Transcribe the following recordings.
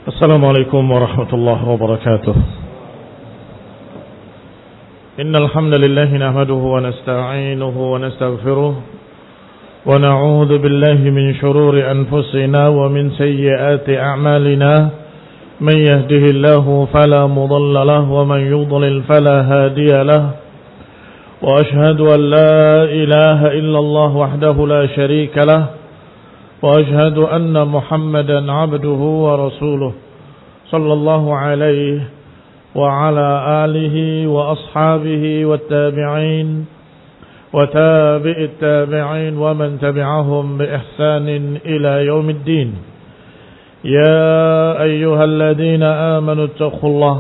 السلام عليكم ورحمة الله وبركاته. إن الحمد لله نحمده ونستعينه ونستغفره ونعوذ بالله من شرور أنفسنا ومن سيئات أعمالنا. من يهده الله فلا مضل له ومن يضلل فلا هادي له. وأشهد أن لا إله إلا الله وحده لا شريك له. وأشهد أن محمدا عبده ورسوله صلى الله عليه وعلى آله وأصحابه والتابعين وتابع التابعين ومن تبعهم بإحسان إلى يوم الدين. يا أيها الذين آمنوا اتقوا الله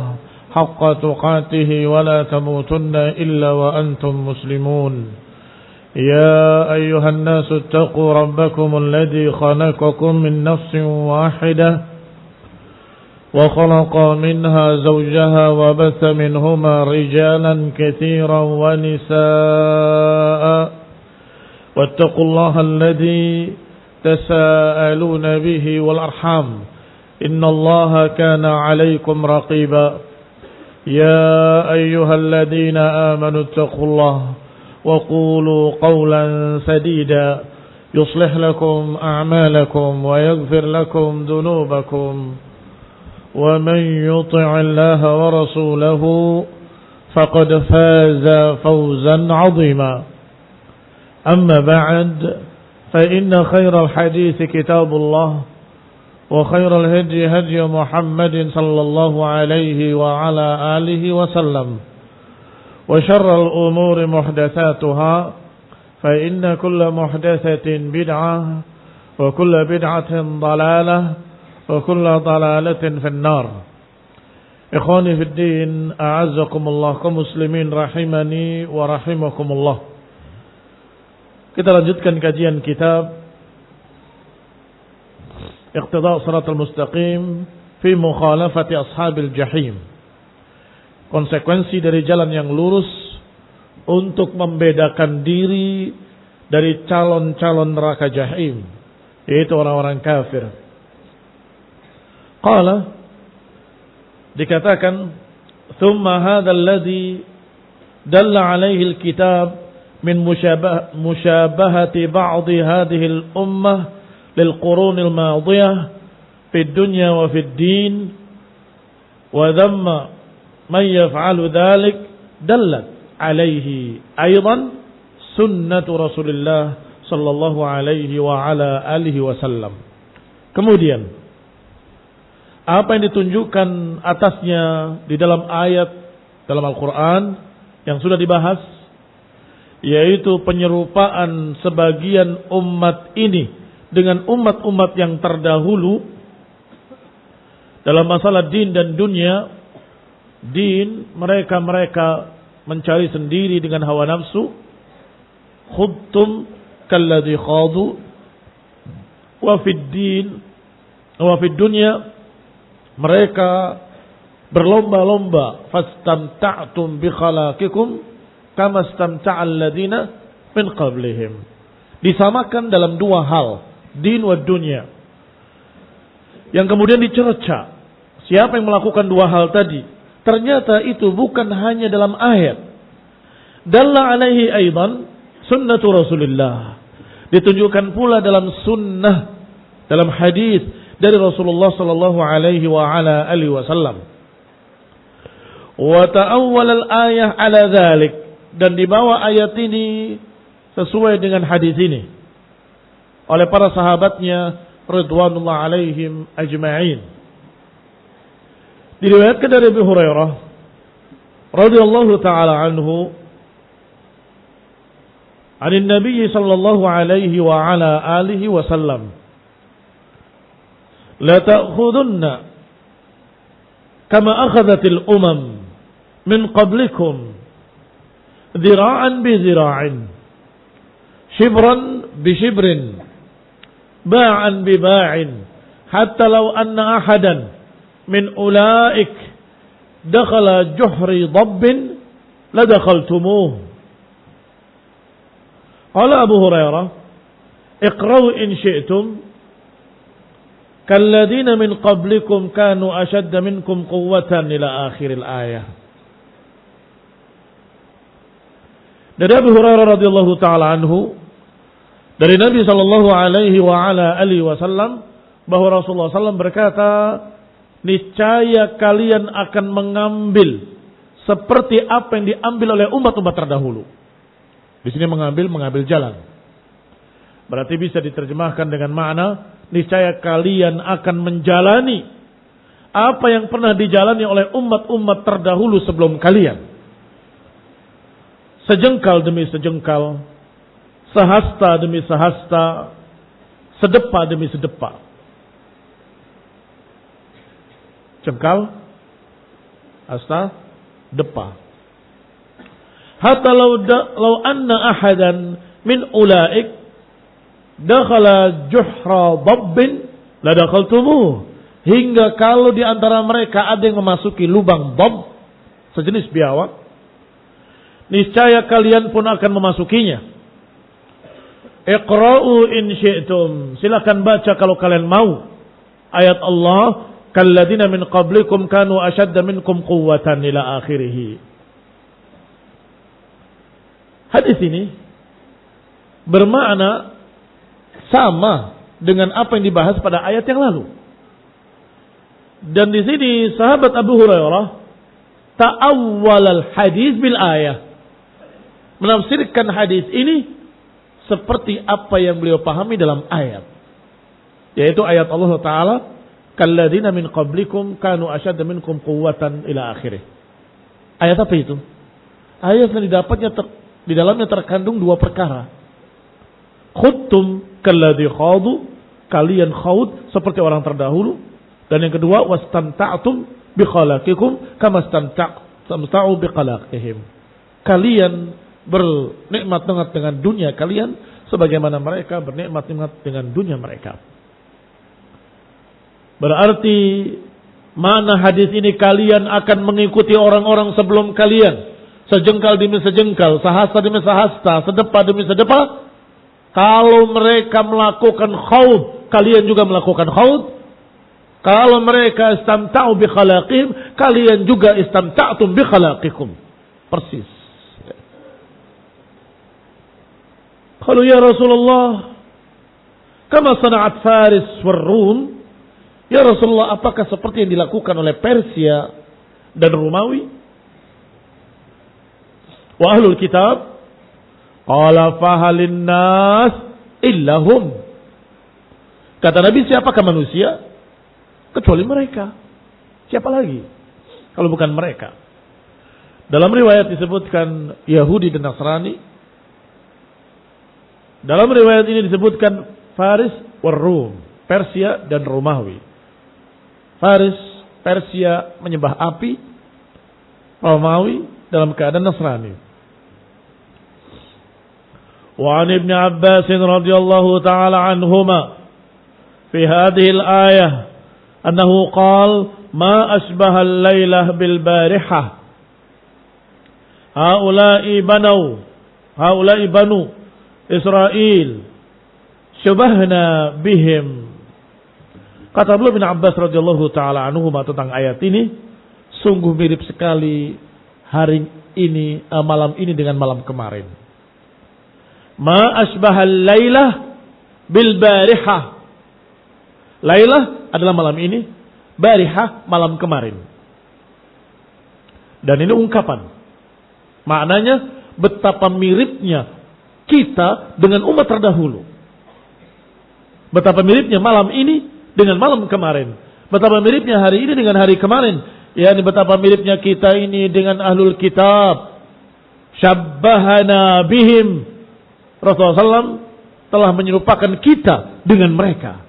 حق تقاته ولا تموتن إلا وأنتم مسلمون. يا أيها الناس اتقوا ربكم الذي خلقكم من نفس واحدة وخلق منها زوجها وبث منهما رجالا كثيرا ونساء واتقوا الله الذي تساءلون به والأرحام إن الله كان عليكم رقيبا. يا أيها الذين آمنوا اتقوا الله وقولوا قولا سديدا يصلح لكم أعمالكم ويغفر لكم ذنوبكم ومن يطع الله ورسوله فقد فاز فوزا عظيما. أما بعد فإن خير الحديث كتاب الله وخير الهدي هدي محمد صلى الله عليه وعلى آله وسلم وشر الأمور محدثاتها فإن كل محدثة بدعة وكل بدعة ضلالة وكل ضلالة في النار. إخواني في الدين أعزكم الله كمسلمين rahimani wa rahimakumullah. Kita lanjutkan kajian kitab Iqtida' Shiratal Mustaqim fi mukhalafati ashabil jahim. Konsekuensi dari jalan yang lurus untuk membedakan diri dari calon-calon neraka jahim, yaitu orang-orang kafir. Qala, dikatakan, thumma hadha alladhi dalla alaihi alkitab min mushabahati ba'di hadhihi al-ummah lil-qurun al-madiyah fi dunya wa fi ad-din wa dhamma man yaf'alu dhalik dallat alaihi aidan sunnatu Rasulillah sallallahu alaihi wa ala alihi wasallam. Kemudian apa yang ditunjukkan atasnya di dalam ayat dalam Al-Quran yang sudah dibahas, yaitu penyerupaan sebagian umat ini dengan umat-umat yang terdahulu dalam masalah din dan dunia. Din, mereka mencari sendiri dengan hawa nafsu. Khudtum kalladhi khadu. Wa fid din wa fid dunya, mereka berlomba-lomba. Fastamta'tum bi khalaqikum kama istamta'al ladina min qablihim. Disamakan dalam dua hal, din wa dunya, yang kemudian dicerca siapa yang melakukan dua hal tadi. Ternyata itu bukan hanya dalam ayat. Dalla alaihi aidan sunnatu Rasulillah. Ditunjukkan pula dalam sunnah, dalam hadis dari Rasulullah sallallahu alaihi wa ala alihi wasallam. Wa ta'awwal al-ayah ala dzalik, dan dibawa ayat ini sesuai dengan hadis ini oleh para sahabatnya radhiyallahu alaihim ajma'in. Diriwayatkan dari Abu Hurairah radhiyallahu ta'ala anhu anin Nabi sallallahu alaihi wa ala alihi wasallam, la ta'khudunna kama akhadhatil umam min qablikum dhira'an bi dhira'in shibran bi shibrin ba'an bi ba'in hatta law anna ahadan min ulaik dakhala juhri dabbin la dakhaltumuh. Qala Abu Hurairah, iqra'u in syi'tum Kalladzina min qablikum kanu ashadda minkum quwwatan ila akhiril ayah. Dari Abu Hurairah radhiyallahu taala anhu, dari Nabi sallallahu alaihi wa ala alihi wasallam, bahwa Rasulullah SAW berkata, niscaya kalian akan mengambil seperti apa yang diambil oleh umat-umat terdahulu. Di sini mengambil jalan. Berarti bisa diterjemahkan dengan makna, niscaya kalian akan menjalani apa yang pernah dijalani oleh umat-umat terdahulu sebelum kalian. Sejengkal demi sejengkal, sehasta demi sehasta, sedepa demi sedepa. Jengkal, hasta, depa. Hatta law anna ahadan min ulaik dakhala juhra dabbin la dakhaltumuh. Hingga kalau di antara mereka ada yang memasuki lubang dab, sejenis biawak, niscaya kalian pun akan memasukinya. Iqra'u in syi'tum. Silakan baca kalau kalian mau. Ayat Allah, kalladzina min qablikum kanu ashadda minkum quwwatan ila akhirih. Hadis ini bermakna sama dengan apa yang dibahas pada ayat yang lalu. Dan di sini sahabat Abu Hurairah ta'awwal al-hadis bil ayah, menafsirkan hadis ini seperti apa yang beliau pahami dalam ayat, yaitu ayat Allah Ta'ala, kalladzina min qablikum kanu ashadda minkum quwwatan ila akhirih. Ayat apa itu? Ayat yang didapatnya di dalamnya terkandung dua perkara. Khuttum kalladzi khadu, kalian khaud seperti orang terdahulu. Dan yang kedua, wastamta'tum bi khalaqikum kama istamta'u bi khalaqihim. Kalian bernikmat-nikmat dengan dunia kalian sebagaimana mereka bernikmat-nikmat dengan dunia mereka. Berarti mana hadis ini, kalian akan mengikuti orang-orang sebelum kalian, sejengkal demi sejengkal, sehasta demi sehasta, sedepa demi sedepa. Kalau mereka melakukan khaud, kalian juga melakukan khaud. Kalau mereka istamta'u bi khalaqihim, kalian juga istamta'tum bi khalaqikum. Persis. Qalu ya Rasulullah, kama sana'at Faris wal Rum. Ya Rasulullah, apakah seperti yang dilakukan oleh Persia dan Romawi? Wa ahlul kitab? Qala fahalin nas illahum. Kata Nabi, siapakah manusia? Kecuali mereka. Siapa lagi kalau bukan mereka? Dalam riwayat disebutkan Yahudi dan Nasrani. Dalam riwayat ini disebutkan Faris wal Rum, Persia dan Romawi. Faris, Persia menyembah api, Romawi dalam keadaan Nasrani. Wa an Ibn Abbas radhiyallahu ta'ala anhuma fi hadhihi al-ayah annahu qala ma asbaha al-lailah bil barihah. Haula'i banu Israel syubahna bihim. Kata Abdullah bin Abbas radhiyallahu taala anhu tentang ayat ini, sungguh mirip sekali hari ini, malam ini dengan malam kemarin. Ma asbahal lailah bil barihah. Lailah adalah malam ini, barihah malam kemarin. Dan ini ungkapan. Maknanya betapa miripnya kita dengan umat terdahulu. Betapa miripnya malam ini dengan malam kemarin. Betapa miripnya hari ini dengan hari kemarin. Yani betapa miripnya kita ini dengan ahlul kitab. Syabbahana bihim. Rasulullah SAW telah menyerupakan kita dengan mereka.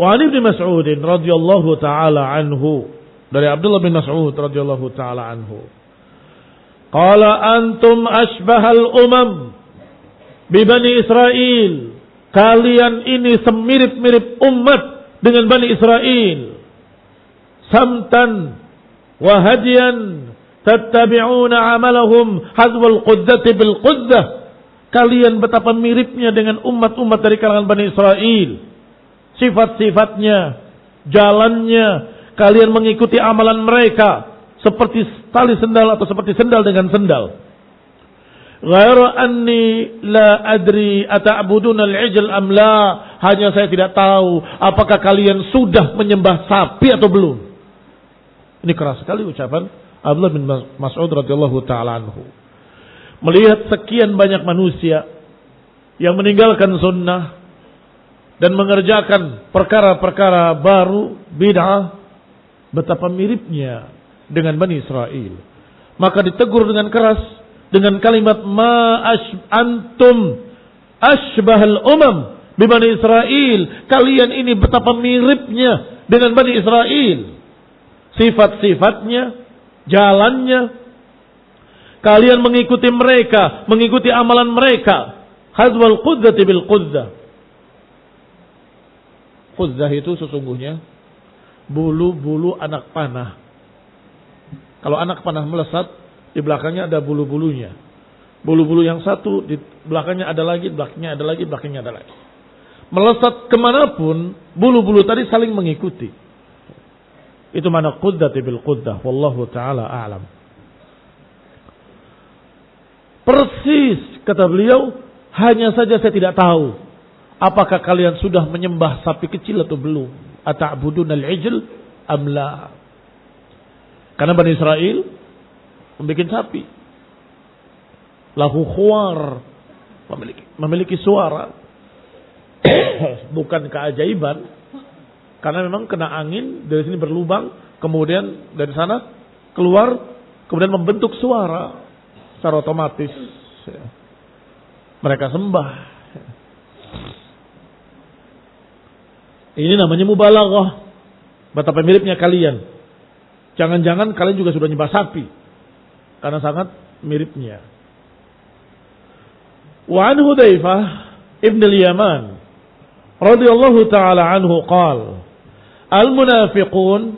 Wa an Ibnu Mas'ud radhiyallahu ta'ala anhu, dari Abdullah bin Mas'ud radhiyallahu ta'ala anhu, qala antum asbahal umam bi Bani Israel. Kalian ini semirip-mirip umat dengan Bani Israel. Samtan wa hadiyan tattabi'una amalahum hazwal qudzati bil qudzah. kalian betapa miripnya dengan umat-umat dari kalangan Bani Israel. Sifat-sifatnya, jalannya, kalian mengikuti amalan mereka seperti tali sendal atau seperti sendal dengan sendal. Ghairu anni la adri ata'buduna al-ijl am la. Hanya saya tidak tahu apakah kalian sudah menyembah sapi atau belum. Ini keras sekali ucapan Abdullah bin Mas'ud radhiyallahu taala anhu. Melihat sekian banyak manusia yang meninggalkan sunnah dan mengerjakan perkara-perkara baru, bid'ah, betapa miripnya dengan Bani Israel. Maka ditegur dengan keras dengan kalimat antum ashbahal umam bi Bani Israel. Kalian ini betapa miripnya dengan Bani Israel. Sifat-sifatnya, jalannya. Kalian mengikuti mereka, mengikuti amalan mereka. Hadwal qudzati bil quddah. Quddah itu sesungguhnya bulu-bulu anak panah. Kalau anak panah melesat, di belakangnya ada bulu-bulunya. Bulu-bulu yang satu, di belakangnya ada lagi, belakangnya ada lagi, belakangnya ada lagi. Melesat kemanapun, bulu-bulu tadi saling mengikuti. Itu mana qudzati bil quddah. Wallahu ta'ala a'lam. Persis, kata beliau, hanya saja saya tidak tahu apakah kalian sudah menyembah sapi kecil atau belum. Ata'budunal ijl am la. Karena Bani Israel membuat sapi. Lahu khuwar, memiliki suara. Bukan keajaiban. Karena memang kena angin, dari sini berlubang, kemudian dari sana keluar, kemudian membentuk suara. Secara otomatis mereka sembah. Ini namanya mubalaghah. Betapa miripnya kalian. Jangan-jangan kalian juga sudah nyembah sapi. Karena sangat miripnya. Wa an Hudzaifah ibn al-Yaman radhiyallahu ta'ala anhu qala al-munafiqun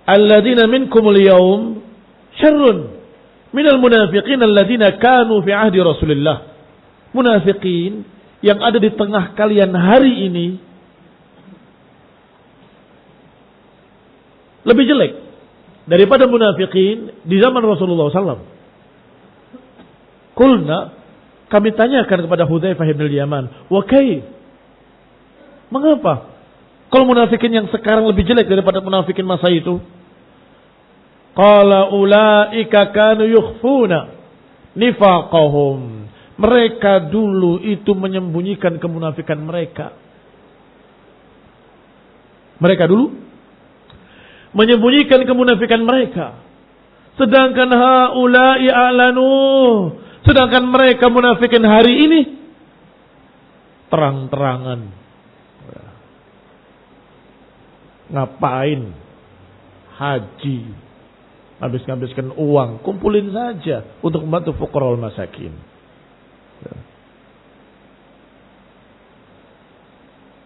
alladhina minkum al-yawm syarrun minal munafiqin alladzina kanu fi ahdi Rasulillah. Munafiqin yang ada di tengah kalian hari ini lebih jelek daripada munafiqin di zaman Rasulullah SAW. Qulna, kami tanyakan kepada Hudzaifah bin al-Yaman, wa kayf? Mengapa? Kalau munafikin yang sekarang lebih jelek daripada munafikin masa itu? Qala ulaika kanu yukhfuna nifaqahum. Mereka dulu itu menyembunyikan kemunafikan mereka. Mereka dulu menyembunyikan kemunafikan mereka. Sedangkan haula'i a'lanu. Sedangkan mereka munafikin hari ini terang-terangan. Ngapain? Haji. Habis-habiskan uang, kumpulin saja untuk membantu fuqara wal masakin.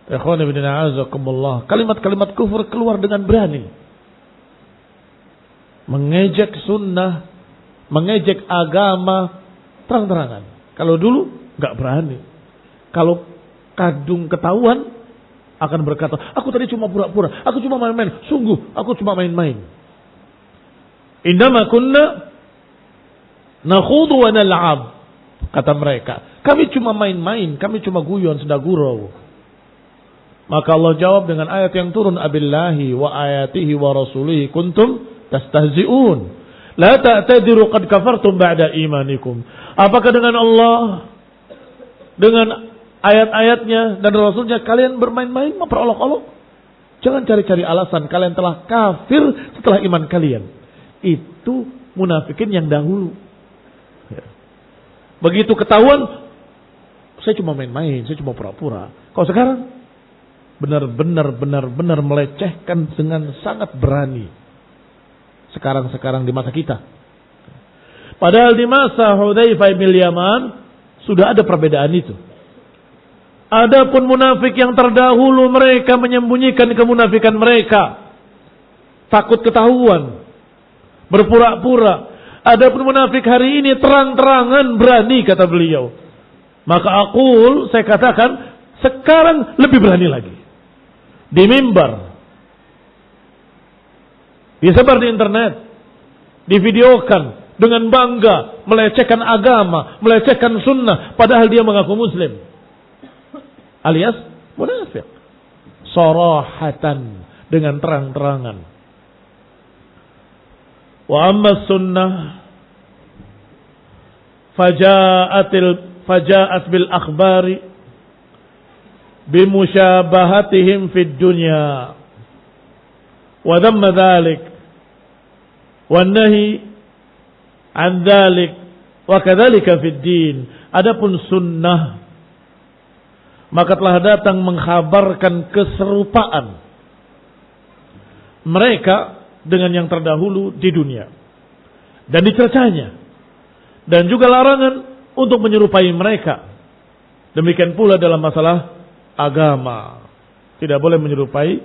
Ikhwan ibn a'azakumullah, kalimat-kalimat kufur keluar dengan berani. Mengejek sunnah, mengejek agama terang-terangan. Kalau dulu enggak berani. Kalau kadung ketahuan akan berkata, aku tadi cuma pura-pura, aku cuma main-main. Sungguh, aku cuma main-main. Indama kunna nakhudu wa nal'ab, kata mereka. Kami cuma main-main, kami cuma guyon, senda gurau. Maka Allah jawab dengan ayat yang turun, abillahi wa ayatihi wa rasulihi kuntum tastahzi'un. La ta'tadiru qad kafartum ba'da imanikum. Apakah dengan Allah, dengan ayat-ayatnya dan rasulnya kalian bermain-main, memperolok-olok? Jangan cari-cari alasan, kalian telah kafir setelah iman kalian. Itu munafikin yang dahulu. Begitu ketahuan, saya cuma main-main, saya cuma pura-pura. Kalau sekarang benar-benar melecehkan dengan sangat berani. Sekarang di masa kita. Padahal di masa Hudzaifah bin Yaman sudah ada perbedaan itu. Adapun munafik yang terdahulu mereka menyembunyikan kemunafikan mereka. Takut ketahuan. Berpura-pura. Adapun munafik hari ini terang-terangan berani, kata beliau. Maka saya katakan sekarang lebih berani lagi. Di mimbar, disebar di internet, divideokan dengan bangga, melecehkan agama, melecehkan sunnah, padahal dia mengaku muslim. Alias munafik. Sarahatan, dengan terang-terangan. Wa amma sunnah faja'at bil akhbari bimusyabahatihim fid dunya wa dhamma dhalik wan nahi an dhalik wa kadzalika fid din. Adapun sunnah maka telah datang mengkhabarkan keserupaan mereka dengan yang terdahulu di dunia dan dicercanya, dan juga larangan untuk menyerupai mereka. Demikian pula dalam masalah agama, tidak boleh menyerupai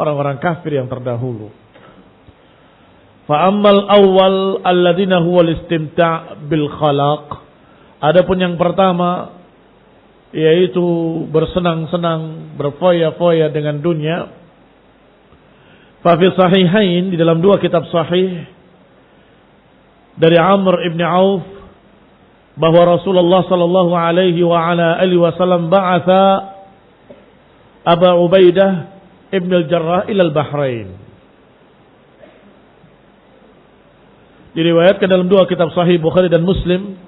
orang-orang kafir yang terdahulu. Fa ammal awwal alladzina huwa al-istimta' bil khalaq. Adapun yang pertama, yaitu bersenang-senang, berfoya-foya dengan dunia. Fa fi sahihain, di dalam dua kitab sahih dari Amr ibn Auf bahwa Rasulullah sallallahu alaihi wa ala alihi wasallam ba'atha Abu Ubaidah ibn al-Jarrah ila al-Bahrain. Diriwayatkan dalam dua kitab sahih Bukhari dan Muslim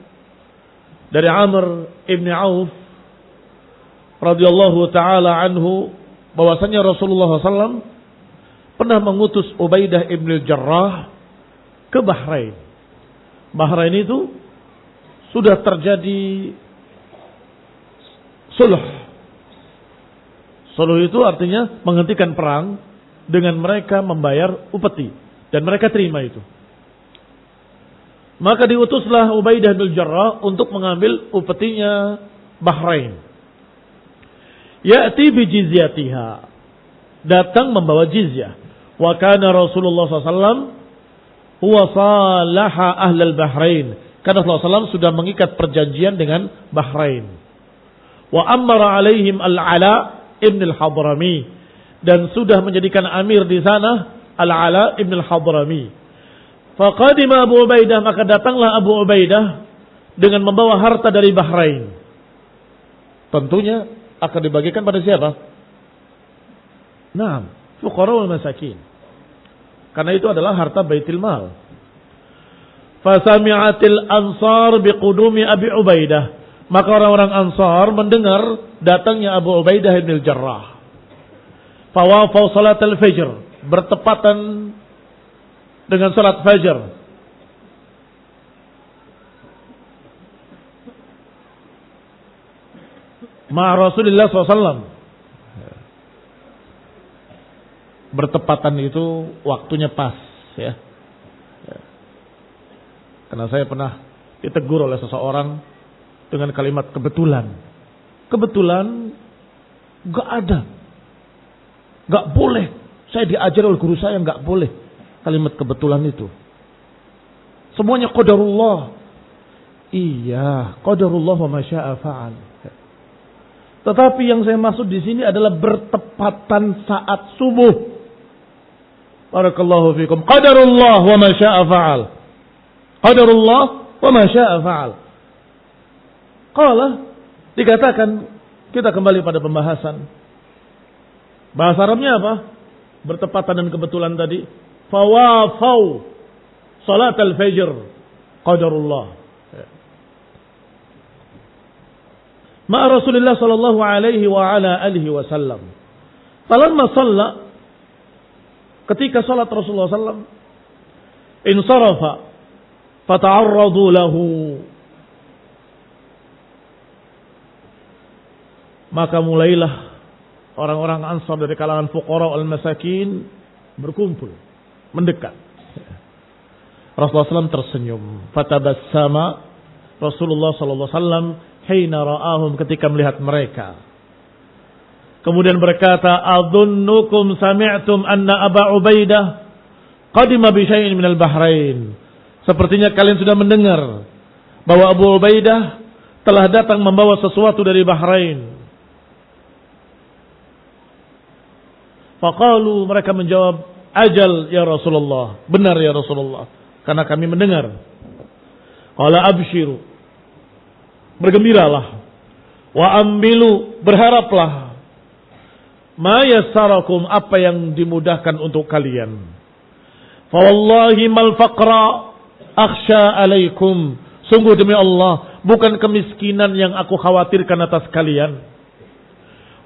dari Amr ibn Auf radhiyallahu taala anhu bahwasanya Rasulullah sallallahu pernah mengutus Ubaidah ibn al-Jarrah ke Bahrain. Bahrain itu sudah terjadi suluh. Suluh itu artinya menghentikan perang dengan mereka membayar upeti, dan mereka terima itu. Maka diutuslah Ubaidah bin Jarrah untuk mengambil upetinya Bahrain. Ya'ti bi jizyatiha, datang membawa jizyah. Wa kana Rasulullah SAW huwa salaha ahlal Bahrain. Karena Rasulullah SAW sudah mengikat perjanjian dengan Bahrain. Wa amara alaihim al-Ala ibn al-Hadrami, dan sudah menjadikan amir di sana al-Ala ibn al-Hadrami. Faqadima Abu Ubaidah, maka datanglah Abu Ubaidah dengan membawa harta dari Bahrain. Tentunya akan dibagikan pada siapa? Naam, fuqara wal masakin. Karena itu adalah harta Baitul Mal. Fasami'atil ansar biqudumi Abi Ubaidah. Maka orang-orang Ansar mendengar datangnya Abu Ubaidah bin al-Jarrah. Fawafau salat al-fajr, bertepatan dengan salat fajar. Ma Rasulullah SAW. Bertepatan itu waktunya pas, ya. Karena saya pernah ditegur oleh seseorang dengan kalimat kebetulan. Kebetulan gak ada, gak boleh. Saya diajar oleh guru saya gak boleh kalimat kebetulan itu. Semuanya qadarullah. Iya, qadarullah wa ma syaa fa'al. Tetapi yang saya maksud di sini adalah bertepatan saat subuh. Barakallahu fikum. Qadarullah wa ma syaa fa'al. Qadarullah wa ma syaa fa'al. Qala, dikatakan, kita kembali pada pembahasan. Bahasa Arabnya apa? Bertepatan dan kebetulan tadi. Fawafau salat al-fajr. Qadarullah. Ma Rasulullah sallallahu alaihi wa ala alihi wasallam. Falamma shalla, ketika salat Rasulullah sallallahu insarafa fata'arradu lahu, maka mulailah orang-orang Ansar dari kalangan fuqara al-masakin berkumpul, mendekat. Rasulullah SAW tersenyum. Fatabassama Rasulullah SAW hina ra'ahum, ketika melihat mereka. Kemudian berkata, adunnukum sami'tum anna Aba Ubaidah qadima bi syai'in minal Bahrain. Sepertinya kalian sudah mendengar bahwa Abu Ubaidah telah datang membawa sesuatu dari Bahrain. Faqalu, mereka menjawab, ajal ya Rasulullah, benar ya Rasulullah, karena kami mendengar. Qala abshiru, bergembiralah, wa ambilu, berharaplah, ma yassarakum, apa yang dimudahkan untuk kalian. Fa wallahi mal faqra akhsha alaikum, sungguh demi Allah, bukan kemiskinan yang aku khawatirkan atas kalian.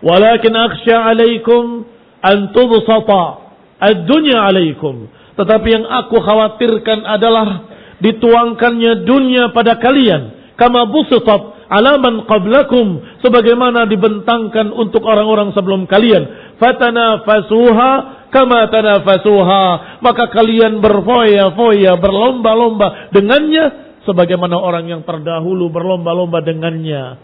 Walakin akhsha alaikum an tubsata ad-dunya alaikum, tetapi yang aku khawatirkan adalah dituangkannya dunia pada kalian, kama busitat ala man qablakum, sebagaimana dibentangkan untuk orang-orang sebelum kalian. Fatanafasuha kama tanafasuha, maka kalian berfoya-foya, berlomba-lomba dengannya sebagaimana orang yang terdahulu berlomba-lomba dengannya.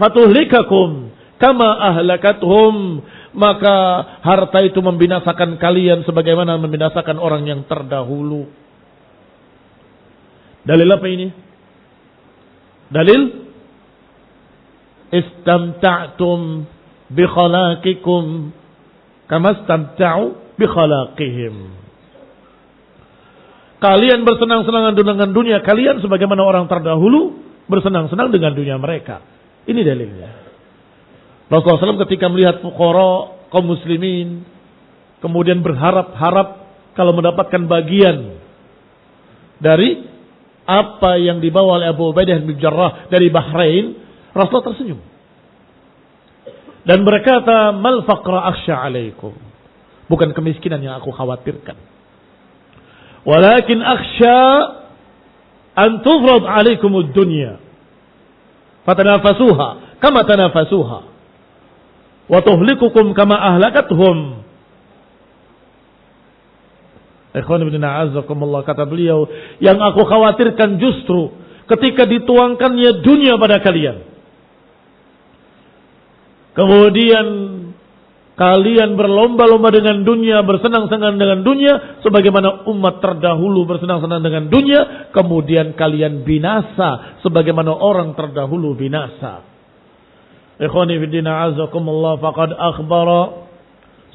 Fatuhlikakum kama ahlakathum, maka harta itu membinasakan kalian sebagaimana membinasakan orang yang terdahulu. Dalil apa ini? Dalil istamta'tum bi khalaqikum kama istamta'u bi khalaqihim. Kalian bersenang-senang dengan dunia kalian sebagaimana orang terdahulu bersenang-senang dengan dunia mereka. Ini dalilnya. Rasulullah SAW ketika melihat fuqara kaum muslimin, kemudian berharap-harap kalau mendapatkan bagian dari apa yang dibawa oleh Abu Ubaidah bin Jarrah dari Bahrain, Rasulullah tersenyum dan berkata, mal faqra akhsha alaikum, bukan kemiskinan yang aku khawatirkan, walakin akhsha an tufrad alaikum ad-dunya fatanafasuha kama tanafasuha wa tuhlikukum kama ahlakathum. Ikhwan ibn a'azzakumullah, kata beliau, yang aku khawatirkan justru ketika dituangkannya dunia pada kalian, kemudian kalian berlomba-lomba dengan dunia, bersenang-senang dengan dunia sebagaimana umat terdahulu bersenang-senang dengan dunia, kemudian kalian binasa sebagaimana orang terdahulu binasa. Ikhwani fiddina azakumullah, faqad akhbara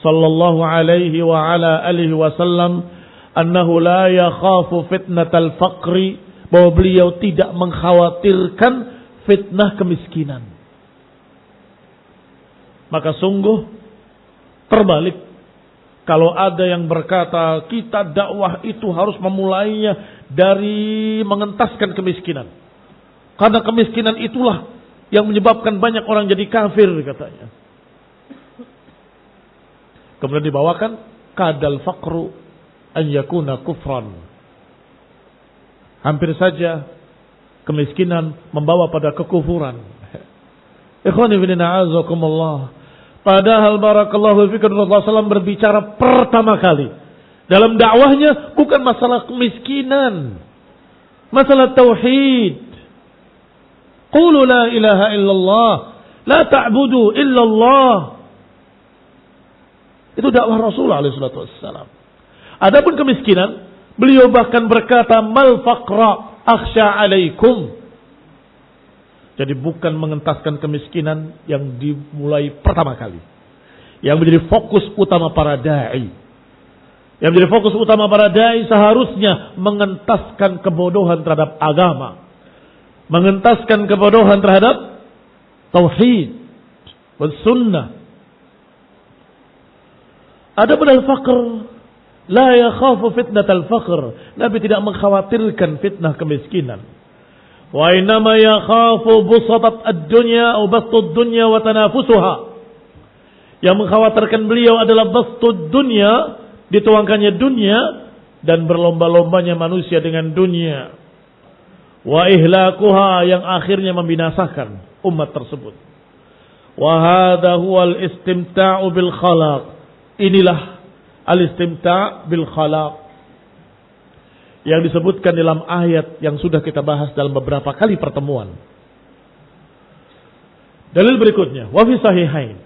sallallahu alaihi wa ala alihi wasallam annahu la yakhafu fitnatal faqri, bahwa beliau tidak mengkhawatirkan fitnah kemiskinan. Maka sungguh terbalik kalau ada yang berkata kita dakwah itu harus memulainya dari mengentaskan kemiskinan, karena kemiskinan itulah yang menyebabkan banyak orang jadi kafir, katanya. Kemudian dibawakan kadal faqru an yakuna kufran, hampir saja kemiskinan membawa pada kekufuran. Ikhwani fillah azakumullah, padahal barakallahu fikum Rasulullah SAW berbicara pertama kali dalam dakwahnya bukan masalah kemiskinan, masalah tauhid. Qulu la ilaha illallah, la ta'budu illallah. Itu dakwah Rasulullah SAW. Adapun kemiskinan, beliau bahkan berkata mal faqra akhsha alaikum. Jadi bukan mengentaskan kemiskinan yang dimulai pertama kali, yang menjadi fokus utama para dai. Yang menjadi fokus utama para dai seharusnya mengentaskan kebodohan terhadap agama, mengentaskan kebodohan terhadap tauhid dan sunnah. Adapun al-faqr, la yakhafu fitnatal faqr, Nabi tidak mengkhawatirkan fitnah kemiskinan. Wa innama yakhafu busatat ad-dunya atau bastud dunya wa tanafusuha. Yang mengkhawatirkan beliau adalah bastud dunya, dituangkannya dunia dan berlomba-lombanya manusia dengan dunia. Wa ihlakuha, yang akhirnya membinasakan umat tersebut. Wa hadha huwal istimta'u bil khalaq. Inilah al-istimta' bil khalaq yang disebutkan dalam ayat yang sudah kita bahas dalam beberapa kali pertemuan. Dalil berikutnya, wa fi sahihain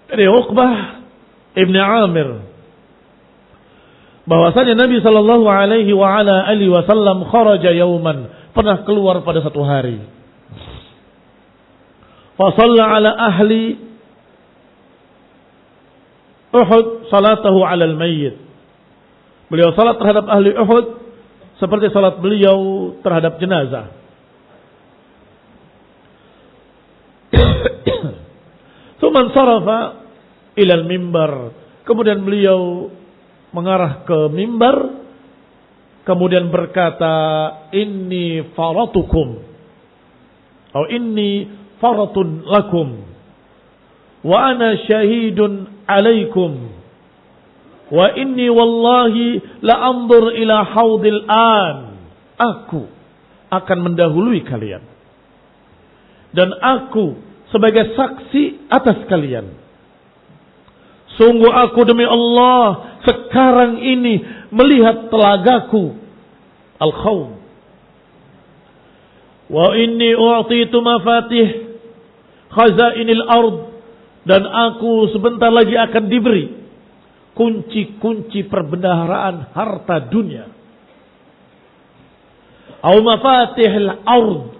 dari Uqbah ibn Amir bahwasanya Nabi sallallahu alaihi wasallam kharaja yauman, pernah keluar pada satu hari. Fa shalla ala ahli Uhud salatahu ala al-mayyit. Beliau salat terhadap ahli Uhud seperti salat beliau terhadap jenazah. Tsumman sarafa ila al-mimbar. Kemudian beliau mengarah ke mimbar, kemudian berkata, inni faratukum atau inni faratun lakum wa ana syahidun alaikum wa inni wallahi la anzur ila haudil an. Aku akan mendahului kalian dan aku sebagai saksi atas kalian. Sungguh aku demi Allah sekarang ini melihat telagaku al-khawm. Wa inni u'titu mafatih khazainil ard, dan aku sebentar lagi akan diberi kunci-kunci perbendaharaan harta dunia. Au mafatihil ard,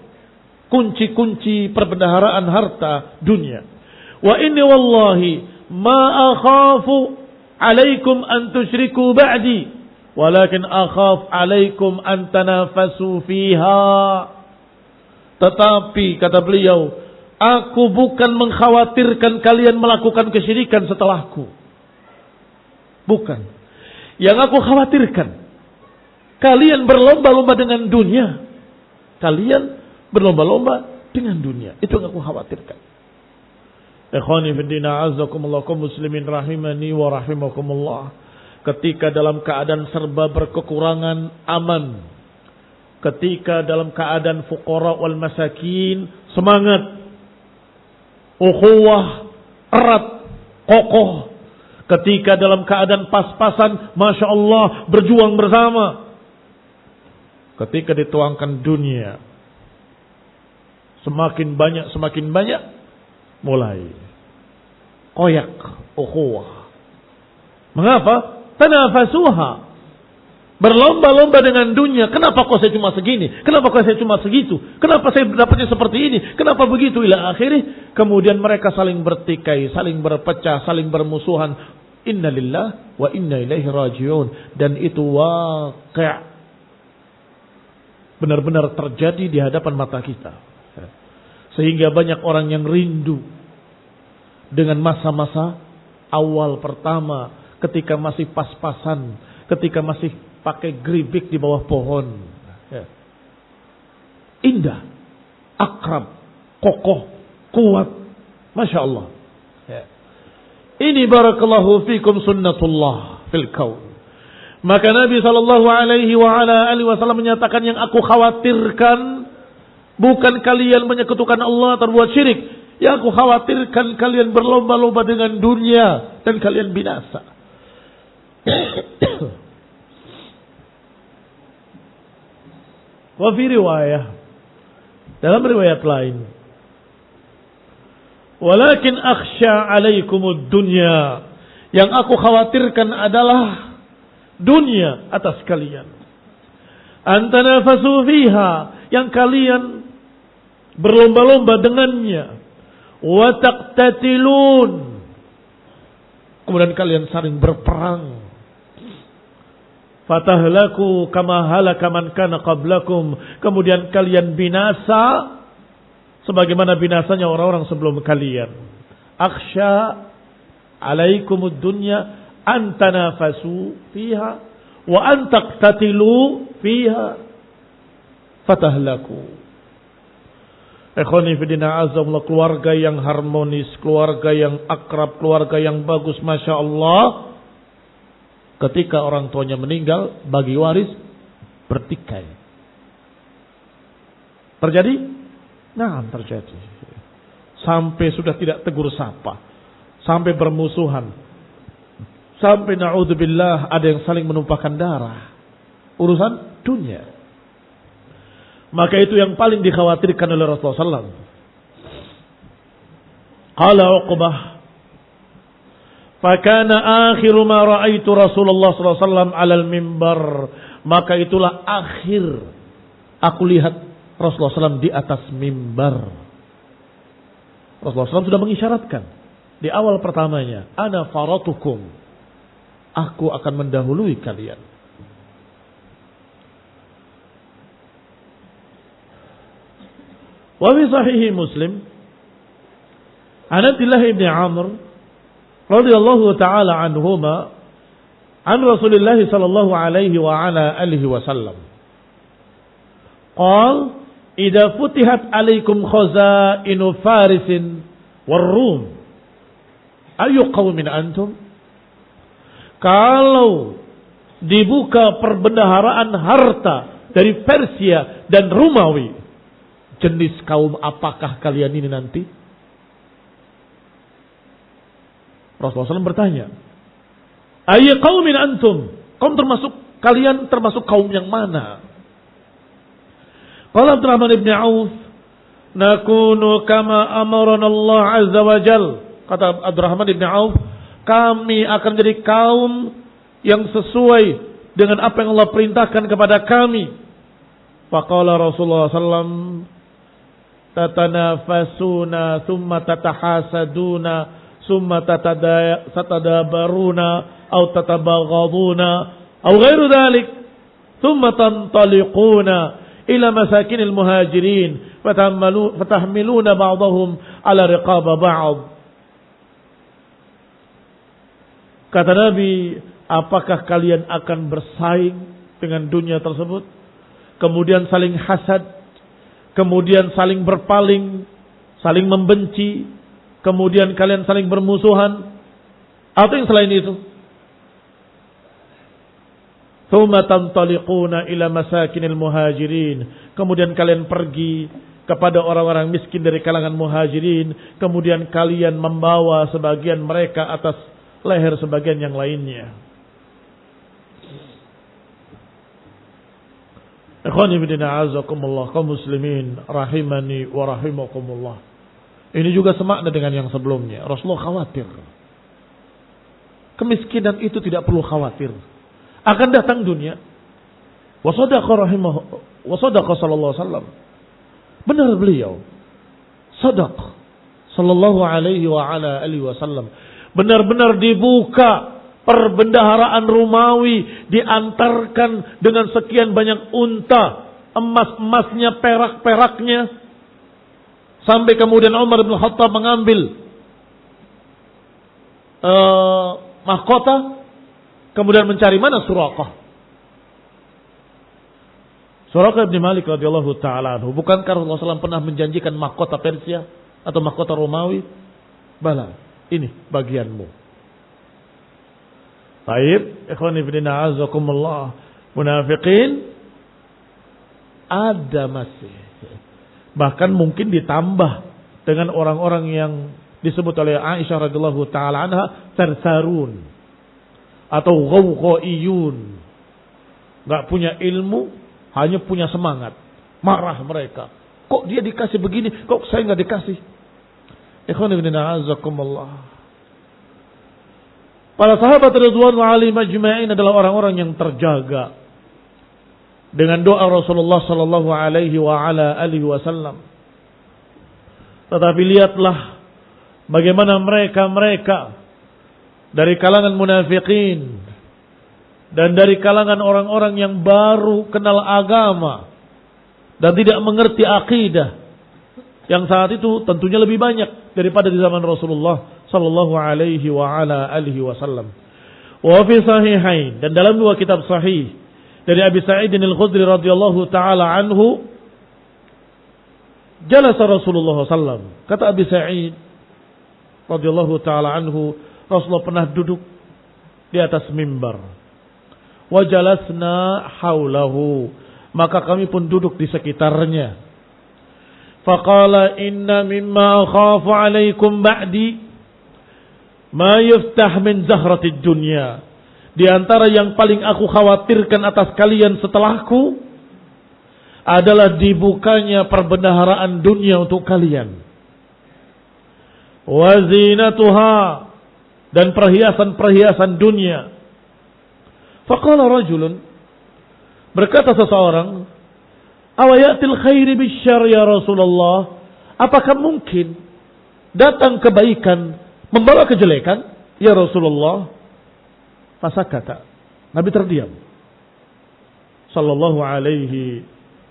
kunci-kunci perbendaharaan harta dunia. Wa inni wallahi ma akhafu alaikum an tusyriku ba'di walakin akhaf alaikum an tanafasu fiha. Tetapi kata beliau, aku bukan mengkhawatirkan kalian melakukan kesyirikan setelahku. Bukan. Yang aku khawatirkan, kalian berlomba-lomba dengan dunia. Kalian berlomba-lomba dengan dunia. Itu yang aku khawatirkan. Ikhwani fiddina azakumullah kaum muslimin rahimani wa rahimakumullah. Ketika dalam keadaan serba berkekurangan aman, ketika dalam keadaan fuqara wal masakin semangat, ukhuwah erat, kokoh. Ketika dalam keadaan pas-pasan, masya Allah, berjuang bersama. Ketika dituangkan dunia, semakin banyak, mulai koyak ukhuwah. Mengapa? Tanafasuha. Berlomba-lomba dengan dunia. Kenapa kok saya cuma segini? Kenapa kok saya cuma segitu? Kenapa saya dapatnya seperti ini? Kenapa begitu? Ila akhirih. Kemudian mereka saling bertikai, saling berpecah, saling bermusuhan. Inna lillah wa inna ilaihi raji'un. Dan itu waqi'. Benar-benar terjadi di hadapan mata kita. Sehingga banyak orang yang rindu dengan masa-masa awal pertama, ketika masih pas-pasan, ketika masih pakai geribik di bawah pohon. Indah, akrab, kokoh, kuat. Masya Allah. Ini barakallahu fikum sunnatullah fil kaun. Maka Nabi SAW menyatakan, yang aku khawatirkan bukan kalian menyekutukan Allah, terbuat syirik. Yang aku khawatirkan kalian berlomba-lomba dengan dunia dan kalian binasa. Wa fi riwayah, dalam riwayat lain, walakin akhsha alaikumud dunya, yang aku khawatirkan adalah dunia atas kalian. Antanafasu fiha, yang kalian berlomba-lomba dengannya. Wa taqtatilun, kemudian kalian saling berperang. Fatahlaku kama halaka man kana qablakum, kemudian kalian binasa sebagaimana binasanya orang-orang sebelum kalian. Akhsha alaikumud dunya an tanafasu fiha wa an taqtatilu fiha fatahlaku. Ikhwani fillah azamullah, keluarga yang harmonis, keluarga yang akrab, keluarga yang bagus, masya Allah. Ketika orang tuanya meninggal, bagi waris bertikai. Terjadi? Nah, terjadi. Sampai sudah tidak tegur sapa, sampai bermusuhan, sampai na'udzubillah ada yang saling menumpahkan darah. Urusan dunia. Maka itu yang paling dikhawatirkan oleh Rasulullah SAW. Qala Uqbah, Fakana akhiru ma ra'aitu Rasulullah sallallahu alaihi wasallam 'alal mimbar. Maka itulah akhir aku lihat Rasulullah SAW di atas mimbar. Rasulullah SAW sudah mengisyaratkan di awal pertamanya, ana faratukum, aku akan mendahului kalian. Wa fi sahih Muslim, an Abdullah ibn Amr radhiyallahu taala anhuma an Rasulullah sallallahu alaihi wa ala alihi wasallam qala idza futihat alaikum khazainu farisin war-rum ayu qaumin antum. Kalau dibuka perbendaharaan harta dari Persia dan Romawi, jenis kaum apakah kalian ini nanti? Rasulullah SAW bertanya, ayu qaumin antum, kalian termasuk kaum yang mana? Qala Abdurrahman ibn Auf, nakunu kama amarana Allah azza wa jal. Kata Abdurrahman ibn Auf, kami akan jadi kaum yang sesuai dengan apa yang Allah perintahkan kepada kami. Faqala Rasulullah sallallahu tatanafasuna thumma tatahasaduna thumma tatadabaruna aw tatabaghaduna aw ghairu dhalik thumma tantaliquna ila masakinil muhajirin fatahmiluna ba'dahum ala riqaba ba'd. Kata Nabi, apakah kalian akan bersaing dengan dunia tersebut, kemudian saling hasad, kemudian saling berpaling, saling membenci, kemudian kalian saling bermusuhan, atau yang selain itu? Tsumma tantaliquna ila masakinil muhajirin, kemudian kalian pergi kepada orang-orang miskin dari kalangan muhajirin, kemudian kalian membawa sebagian mereka atas leher sebagian yang lainnya. Ikhwani fillah azakumullah, kaum muslimin rahimani wa rahimakumullah. Ini juga semakna dengan yang sebelumnya. Rasulullah khawatir. Kemiskinan itu tidak perlu khawatir. Akan datang dunia. Wa sadaqa sallallahu alaihi wasallam. Benar beliau. Sadaq sallallahu alaihi wa ala alihi wasallam. Benar-benar dibuka perbendaharaan Romawi, diantarkan dengan sekian banyak unta, emas-emasnya, perak-peraknya, sampai kemudian Umar bin Khattab mengambil mahkota, kemudian mencari mana Suraqah. Suraqah bin Malik radhiyallahu taala anhu. Bukankah Rasulullah SAW pernah menjanjikan mahkota Persia atau mahkota Romawi? Bala, ini bagianmu. Baik, ikhwani fillah azakumullah, munafiqin ada masih. Bahkan mungkin ditambah dengan orang-orang yang disebut oleh Aisyah radhiyallahu taala anha sarsarun atau ghawqaiyun. Enggak punya ilmu, hanya punya semangat. Marah mereka. Kok dia dikasih begini, kok saya enggak dikasih? Ikhwani fillah azakumullah. Para sahabat radhiyallahu alaihim ajma'in adalah orang-orang yang terjaga dengan doa Rasulullah sallallahu alaihi wa ala alihi wasallam. Tetapi lihatlah bagaimana mereka dari kalangan munafikin dan dari kalangan orang-orang yang baru kenal agama dan tidak mengerti akidah, yang saat itu tentunya lebih banyak daripada di zaman Rasulullah sallallahu alaihi wa ala alihi wasallam. Wa fi sahihain, dan dalam dua kitab sahih dari Abi Sa'id al-Khudri radhiyallahu taala anhu, jalasa Rasulullah sallam. Kata Abi Sa'id radhiyallahu taala anhu, Rasulullah pernah duduk di atas mimbar. Wa jalasna haulahu, maka kami pun duduk di sekitarnya. Faqala inna mimma akhafu alaikum ba'di ma yuftah min zahratid dunya. Di antara yang paling aku khawatirkan atas kalian setelahku adalah dibukanya perbendaharaan dunia untuk kalian. Wa zinatuha, dan perhiasan-perhiasan dunia. Faqala rajulun, berkata seseorang, awayatil khairi bisyarr ya Rasulullah, apakah mungkin datang kebaikan membawa kejelekan ya Rasulullah? Fasakata, Nabi terdiam sallallahu alaihi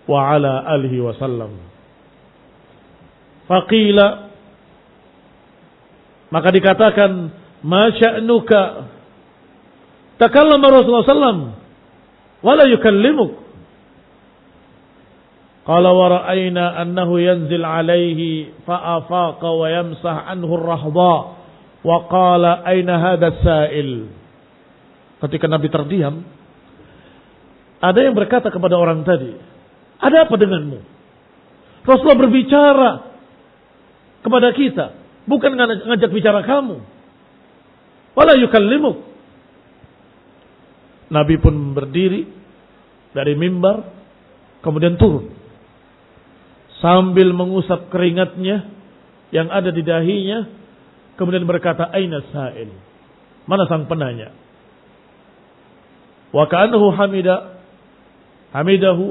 wa ala alihi wasallam. Faqila, maka dikatakan, ma sya'nuka, takallama Rasulullah sallam wala yukallimuk. Qala wa ra'ayna annahu yanzil alaihi fa'afaqa wa yamsah anhu ar-rahdha wa qala aina hadha as-sa'il. Ketika Nabi terdiam, ada yang berkata kepada orang tadi, ada apa denganmu? Rasulullah berbicara kepada kita, bukan ngajak bicara kamu. Wala yukallimuk. Nabi pun berdiri dari mimbar, kemudian turun sambil mengusap keringatnya yang ada di dahinya, kemudian berkata, aina sa'il, mana sang penanya? Wa ka'annahu hamidahu,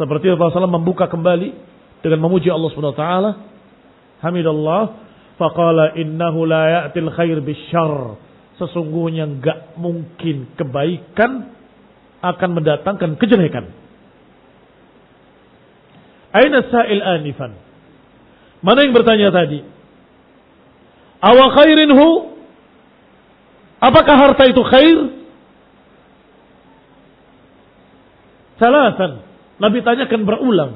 seperti Rasulullah SAW membuka kembali dengan memuji Allah Subhanahu wa taala. Hamidallah, faqala innahu la ya'til khair bisyarr, sesungguhnya enggak mungkin kebaikan akan mendatangkan kejelekan. Aina sa'il anifan, mana yang bertanya tadi? Awa khairin hu, apakah harta itu khair? Salasan, Nabi tanyakan berulang.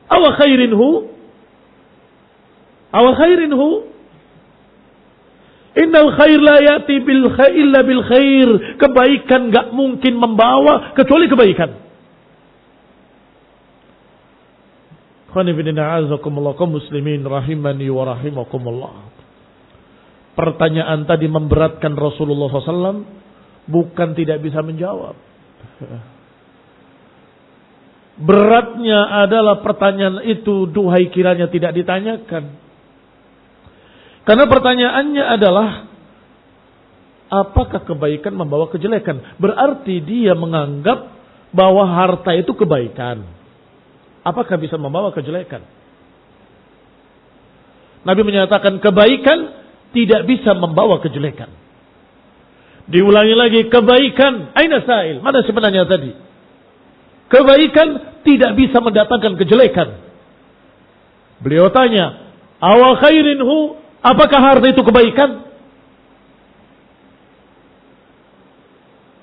Awa khairin hu, awa khairin hu, innal khair la ya'ti bil khair illa bil khair, kebaikan enggak mungkin membawa kecuali kebaikan. Kaum muslimin rahimani wa rahimakumullah. Pertanyaan tadi memberatkan Rasulullah SAW, bukan tidak bisa menjawab. Beratnya adalah pertanyaan itu, duhai kiranya tidak ditanyakan. Karena pertanyaannya adalah, apakah kebaikan membawa kejelekan? Berarti dia menganggap bahwa harta itu kebaikan. Apakah bisa membawa kejelekan? Nabi menyatakan kebaikan tidak bisa membawa kejelekan. Diulangi lagi, kebaikan, aina sa'il, mana sebenarnya tadi? Kebaikan tidak bisa mendatangkan kejelekan. Beliau tanya, awa khairin hu, apakah harta itu kebaikan?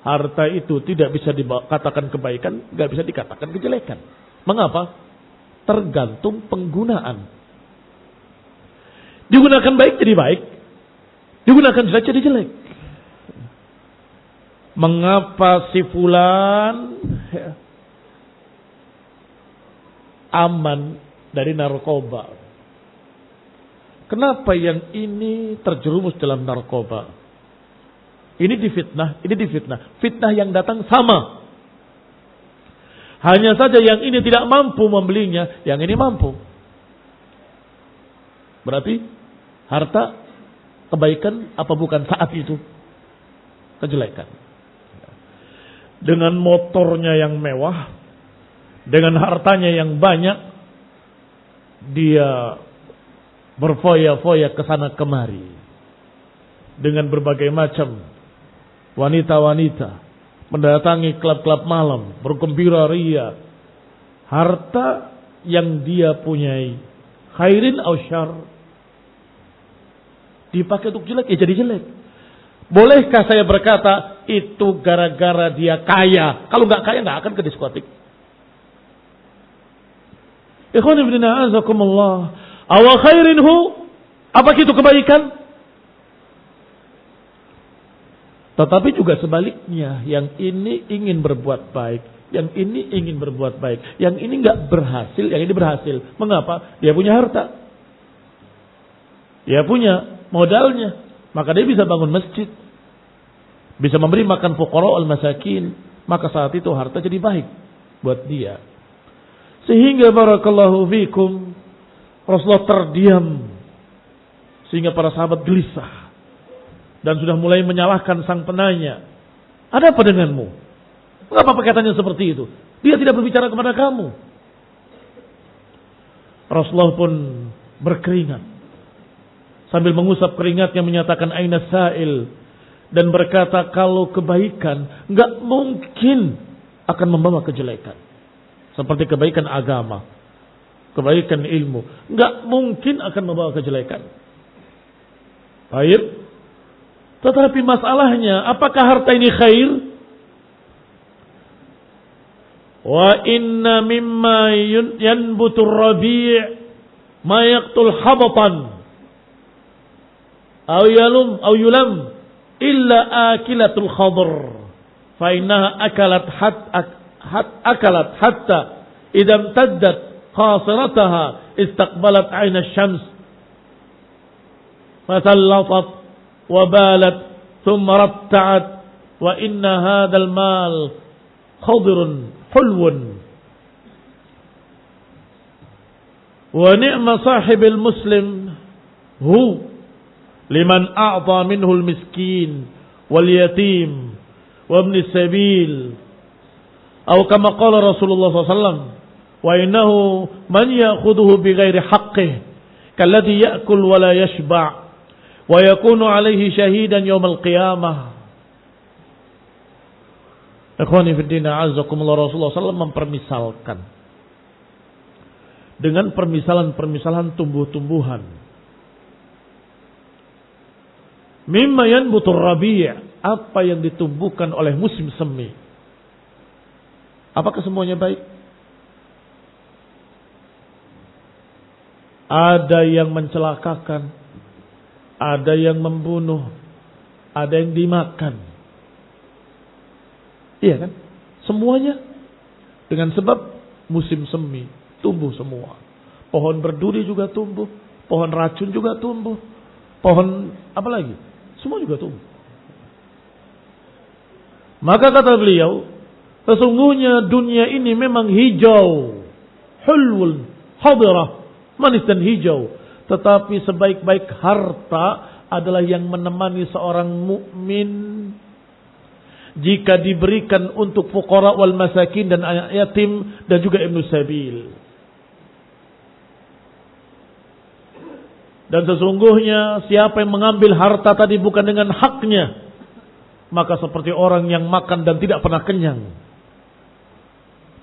Harta itu tidak bisa dikatakan kebaikan, tidak bisa dikatakan kejelekan. Mengapa? Tergantung penggunaan. Digunakan baik jadi baik, digunakan jelek jadi jelek. Mengapa si fulan aman dari narkoba? Kenapa yang ini terjerumus dalam narkoba? Ini difitnah, ini difitnah. Fitnah yang datang sama. Hanya saja yang ini tidak mampu membelinya, yang ini mampu. Berarti harta kebaikan apa bukan saat itu? Kejelekan. Dengan motornya yang mewah, dengan hartanya yang banyak, dia berfoya-foya ke sana kemari dengan berbagai macam wanita-wanita, mendatangi klub-klub malam, bergembira ria. Harta yang dia punyai, khairin aw syarr, dipakai untuk jelek, ya jadi jelek. Bolehkah saya berkata itu gara-gara dia kaya? Kalau nggak kaya nggak akan ke diskotik. Ikhwan ibn a'azakumullah, awa khairin hu, apa itu kebaikan? Tetapi juga sebaliknya, yang ini ingin berbuat baik, yang ini ingin berbuat baik, yang ini nggak berhasil, yang ini berhasil. Mengapa? Dia punya harta, dia punya modalnya, maka dia bisa bangun masjid, bisa memberi makan fuqara al masakin, maka saat itu harta jadi baik buat dia. Sehingga barakallahu fikum, Rasulullah terdiam sehingga para sahabat gelisah dan sudah mulai menyalahkan sang penanya. Ada apa denganmu? Mengapa perkataannya seperti itu? Dia tidak berbicara kepada kamu. Rasulullah pun berkeringat sambil mengusap keringatnya, menyatakan aina sa'il, dan berkata kalau kebaikan enggak mungkin akan membawa kejelekan. Seperti kebaikan agama, kebaikan ilmu, enggak mungkin akan membawa kejelekan. Baik. Tetapi masalahnya, apakah harta ini khair? Wa inna mimma yanbutur rabi' ma yaqtul habatan aw yulam illa akilatul khadr fa innaha akalat hatta idza imtaddat khasirataha istaqbalat 'aina asy-syams fasallatat wa balat thumma ratta'at wa inna hadzal mal khadrun hulwun wa ni'ma sahibil muslim hu liman a'ta minhu al-miskin wal yatim wa ibn sabil atau kama qala Rasulullah SAW, wa innahu man ya'khudhuhu bighairi haqqihi kalladhi ya'kul wa la yashba' wa yakunu alayhi shahidan yawmal qiyamah. Ikhwani fi din, a'azzakumullah, Rasulullah SAW mempermisalkan dengan permisalan-permisalan tumbuh-tumbuhan. Mimma yanbutur rabi', apa yang ditumbuhkan oleh musim semi. Apakah semuanya baik? Ada yang mencelakakan, ada yang membunuh, ada yang dimakan. Iya kan? Semuanya dengan sebab musim semi tumbuh semua. Pohon berduri juga tumbuh, pohon racun juga tumbuh, pohon apa lagi? Semua juga tumbuh. Maka kata beliau, sesungguhnya dunia ini memang hijau, hulwul, hadirah, manis dan hijau. Tetapi sebaik-baik harta adalah yang menemani seorang mukmin jika diberikan untuk fuqara wal masakin dan anak yatim dan juga ibnu sabil. Dan sesungguhnya siapa yang mengambil harta tadi bukan dengan haknya, maka seperti orang yang makan dan tidak pernah kenyang,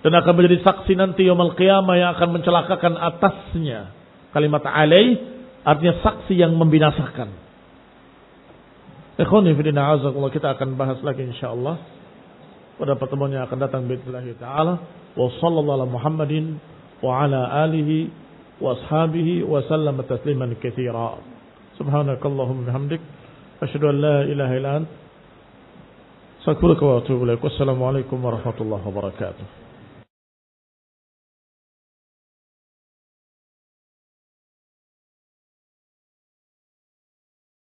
dan akan menjadi saksi nanti yaumul qiyamah yang akan mencelakakan atasnya. Kalimat alaih artinya saksi yang membinasakan. Ikhwani fillah, azakumullah, kita akan bahas lagi insyaallah pada pertemuan yang akan datang billahi taala. Wa sallallahu ala Muhammadin wa ala alihi wa ashabihi wa sallam tasliman katsira. Subhanakallahumma bihamdik asyhadu an la ilaha illa anta astaghfiruka wa atubu ilaik. Wassalamu alaikum warahmatullahi wabarakatuh.